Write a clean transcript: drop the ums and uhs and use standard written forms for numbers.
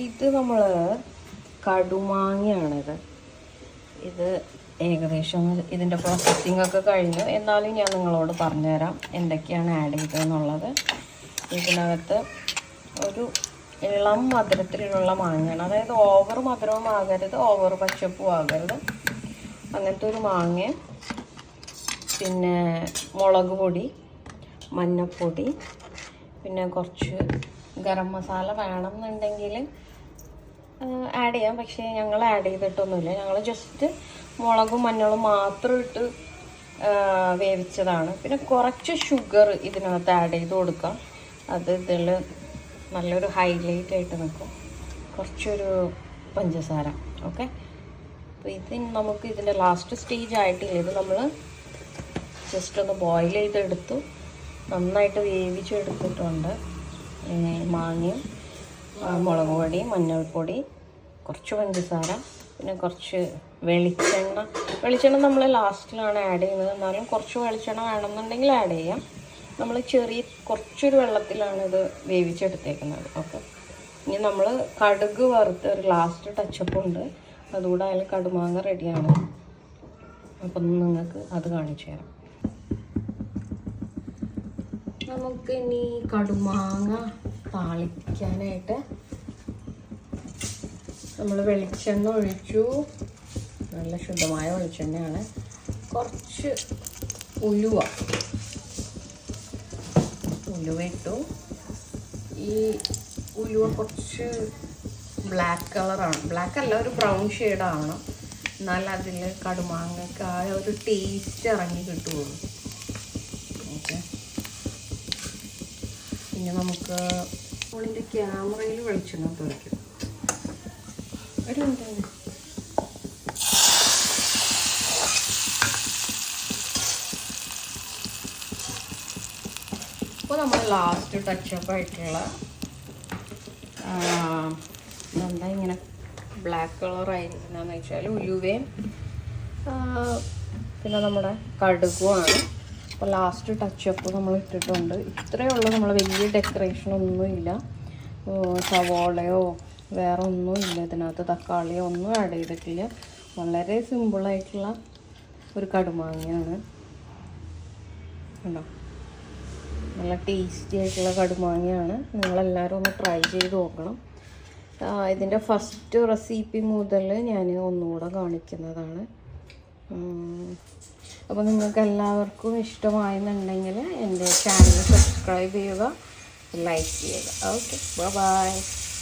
ഇത് നമ്മൾ കടുമാങ്ങയാണിത്. ഇത് ഏകദേശം ഇതിൻ്റെ പ്രോസസ്സിംഗ് ഒക്കെ കഴിഞ്ഞു. എന്നാലും ഞാൻ നിങ്ങളോട് പറഞ്ഞുതരാം എന്തൊക്കെയാണ് ആഡ് ചെയ്തതെന്നുള്ളത്. ഇതിനകത്ത് ഒരു ഇളം മധുരത്തിലുള്ള മാങ്ങയാണ്. അതായത് ഓവർ മധുരവും ആകരുത്, ഓവർ പച്ചപ്പും ആകരുത്. അങ്ങനത്തെ ഒരു മാങ്ങ. പിന്നെ മുളക് പൊടി, മഞ്ഞൾപ്പൊടി, പിന്നെ കുറച്ച് ഗരം മസാല വേണമെന്നുണ്ടെങ്കിൽ ആഡ് ചെയ്യാം. പക്ഷേ ഞങ്ങൾ ആഡ് ചെയ്തിട്ടൊന്നുമില്ല. ഞങ്ങൾ ജസ്റ്റ് മുളകും മഞ്ഞളും മാത്രം ഇട്ട് വേവിച്ചതാണ്. പിന്നെ കുറച്ച് ഷുഗർ ഇതിനകത്ത് ആഡ് ചെയ്ത് കൊടുക്കാം. അത് ഇതിൽ നല്ലൊരു ഹൈലൈറ്റ് ആയിട്ട് നിൽക്കും. കുറച്ചൊരു പഞ്ചസാര. ഓക്കെ, അപ്പോൾ ഇത് നമുക്ക് ഇതിൻ്റെ ലാസ്റ്റ് സ്റ്റേജ് ആയിട്ടില്ല. ഇത് നമ്മൾ ജസ്റ്റ് ഒന്ന് ബോയിൽ ചെയ്തെടുത്തു, നന്നായിട്ട് വേവിച്ചെടുത്തിട്ടുണ്ട്. മാങ്ങയും മുളക് പൊടി, മഞ്ഞൾപ്പൊടി, കുറച്ച് പഞ്ചസാര, പിന്നെ കുറച്ച് വെളിച്ചെണ്ണ നമ്മൾ ലാസ്റ്റിലാണ് ആഡ് ചെയ്യുന്നത്. എന്നാലും കുറച്ച് വെളിച്ചെണ്ണ വേണമെന്നുണ്ടെങ്കിൽ ആഡ് ചെയ്യാം. നമ്മൾ കുറച്ചൊരു വെള്ളത്തിലാണ് ഇത് വേവിച്ചെടുത്തേക്കുന്നത്. ഓക്കെ, ഇനി നമ്മൾ കടുക് വറുത്ത് ഒരു ലാസ്റ്റ് ടച്ചപ്പ് ഉണ്ട്. അതുകൂടെ അതിൽ കടുമാങ്ങ റെഡിയാണ്. അപ്പം നിങ്ങൾക്ക് അത് കാണിച്ചു തരാം. നമുക്ക് ഇനി കടുമാങ്ങ താളിക്കാനായിട്ട് നമ്മൾ വെളിച്ചെണ്ണ ഒഴിച്ചു. നല്ല ശുദ്ധമായ വെളിച്ചെണ്ണയാണ്. കുറച്ച് ഉലുവ ഇട്ടു. ഈ ഉലുവ കുറച്ച് ബ്ലാക്ക് കളറാണ്, ബ്ലാക്ക് അല്ല, ഒരു ബ്രൗൺ ഷെയ്ഡാവണം. എന്നാൽ അതിൽ കടുമാങ്ങയ്ക്ക് ആ ഒരു ടേസ്റ്റ് ഇറങ്ങി കിട്ടുള്ളൂ. ഓക്കെ, പിന്നെ നമുക്ക് ഫോണിൻ്റെ ക്യാമറയിൽ വെളിച്ചെണ്ണ തുറയ്ക്കും. ഒരു മിനിറ്റ്. ഇപ്പോൾ നമ്മൾ ലാസ്റ്റ് ടച്ചപ്പ് ആയിട്ടുള്ള എന്താ ഇങ്ങനെ ബ്ലാക്ക് കളറായിരിക്കുന്നതെന്ന് വെച്ചാൽ ഉലുവയും പിന്നെ നമ്മുടെ കടുകുമാണ്. അപ്പോൾ ലാസ്റ്റ് ടച്ചപ്പ് നമ്മൾ ഇട്ടിട്ടുണ്ട്. ഇത്രയേ ഉള്ളൂ. നമ്മൾ വലിയ ഡെക്കറേഷനൊന്നുമില്ല. സവോളയോ വേറെ ഒന്നുമില്ല ഇതിനകത്ത്. തക്കാളിയോ ഒന്നും ആഡ് ചെയ്തിട്ടില്ല. വളരെ സിമ്പിളായിട്ടുള്ള ഒരു കടുമാങ്ങയാണ്. ഉണ്ടോ, നല്ല ടേസ്റ്റി ആയിട്ടുള്ള കടുമാങ്ങയാണ്. നിങ്ങളെല്ലാവരും ഒന്ന് ട്രൈ ചെയ്ത് നോക്കണം. ഇതിൻ്റെ ഫസ്റ്റ് റെസിപ്പി മുതൽ ഞാൻ ഒന്നുകൂടെ കാണിക്കുന്നതാണ്. അപ്പോൾ നിങ്ങൾക്ക് എല്ലാവർക്കും ഇഷ്ടമായെന്നുണ്ടെങ്കിൽ എൻ്റെ ചാനൽ സബ്സ്ക്രൈബ് ചെയ്യുക, ലൈക്ക് ചെയ്യുക. Okay, by.